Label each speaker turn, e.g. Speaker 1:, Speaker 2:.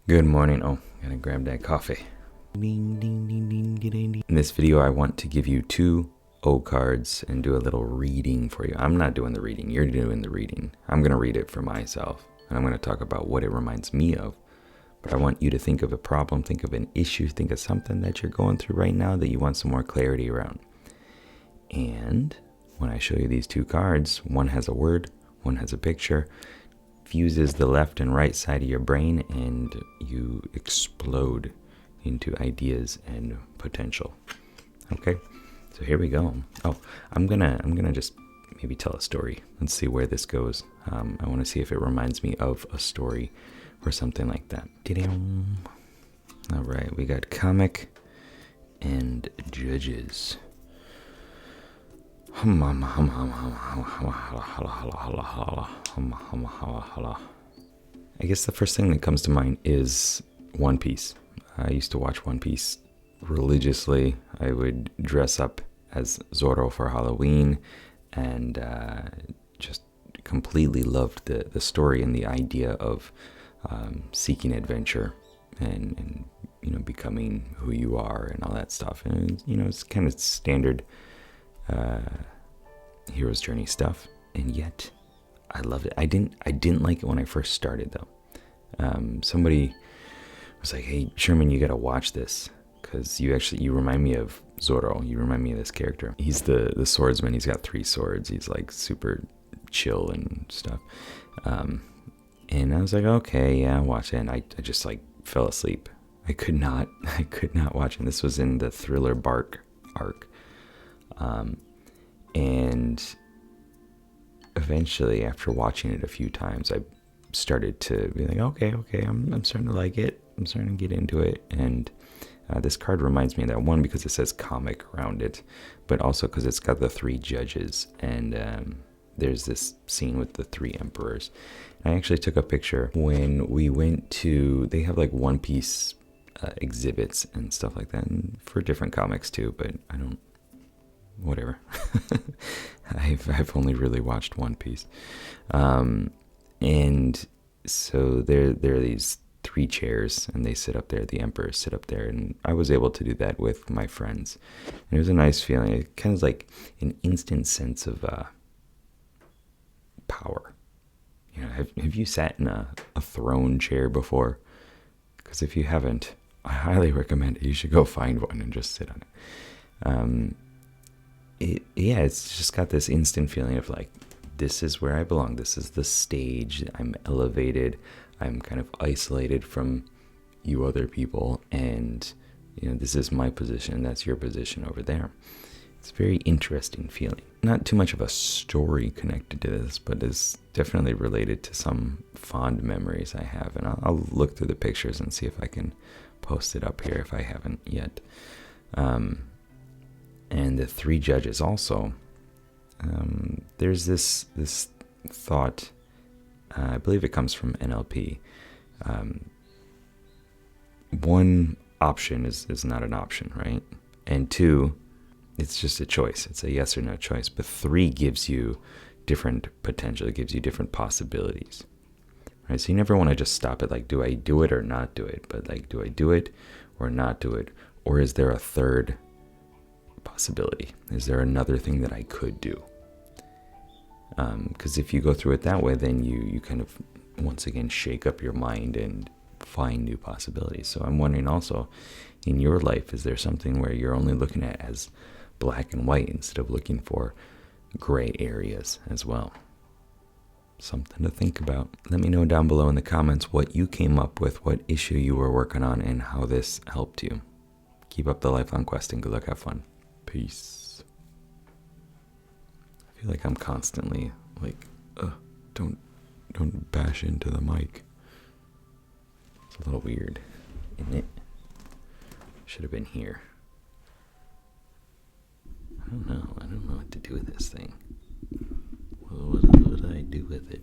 Speaker 1: Good morning. Oh, gotta grab that coffee. Ding, ding, ding, ding, ding, ding. In this video, I want to give you 2 O cards and do a little reading for you. I'm not doing the reading, you're doing the reading. I'm gonna read it for myself, and I'm gonna talk about what it reminds me of. But I want you to think of a problem, think of an issue, think of something that you're going through right now that you want some more clarity around. And when I show you these 2 cards, one has a word, one has a picture, fuses the left and right side of your brain, and you explode into ideas and potential. Okay, so here we go. Oh, I'm gonna just maybe tell a story. Let's see where this goes. I want to see if it reminds me of a story or something like that. All right, we got comic and judges. I guess the first thing that comes to mind is One Piece. I used to watch One Piece religiously. I would dress up as Zoro for Halloween and just completely loved the story and the idea of seeking adventure and becoming who you are and all that stuff. And it's kind of standard hero's journey stuff, and yet I loved it. I didn't like it when I first started though. Somebody was like, "Hey Sherman, you gotta watch this because you remind me of Zoro. You remind me of this character. He's the swordsman. He's got 3 swords. He's like super chill and stuff." And I was like, "Okay, yeah, watch it." And I just like fell asleep. I could not watch it. This was in the Thriller Bark arc. And eventually, after watching it a few times, I started to be like, okay, I'm starting to like it. I'm starting to get into it. And this card reminds me of that, one, because it says comic around it, but also because it's got the 3 judges. And there's this scene with the 3 emperors. And I actually took a picture when we went to, they have like One Piece exhibits and stuff like that, and for different comics too, but I don't, whatever. I've only really watched One Piece. And so there are these 3 chairs, and they sit up there, the emperors sit up there, and I was able to do that with my friends. And it was a nice feeling. It kind of like an instant sense of power. Have you sat in a throne chair before? Because if you haven't, I highly recommend it. You should go find one and just sit on it. It's just got this instant feeling of like, this is where I belong. This is the stage. I'm elevated. I'm kind of isolated from you other people. And, this is my position. That's your position over there. It's a very interesting feeling. Not too much of a story connected to this, but it's definitely related to some fond memories I have. And I'll look through the pictures and see if I can post it up here if I haven't yet. And the 3 judges also, there's this thought, I believe it comes from NLP. One option is not an option, right? And 2, it's just a choice. It's a yes or no choice. But 3 gives you different potential. It gives you different possibilities, right? So you never want to just stop it like, do I do it or not do it? But like, do I do it or not do it? Or is there a third possibility? Is there another thing that I could do? Because if you go through it that way, then you kind of once again shake up your mind and find new possibilities. So I'm wondering also, in your life, is there something where you're only looking at as black and white instead of looking for gray areas as well? Something to think about. Let me know down below in the comments what you came up with, what issue you were working on, and how this helped you. Keep up the lifelong quest and good luck, have fun. Peace. I feel like I'm constantly like, don't bash into the mic. It's a little weird, isn't it? Should have been here. I don't know what to do with this thing. What do I do with it?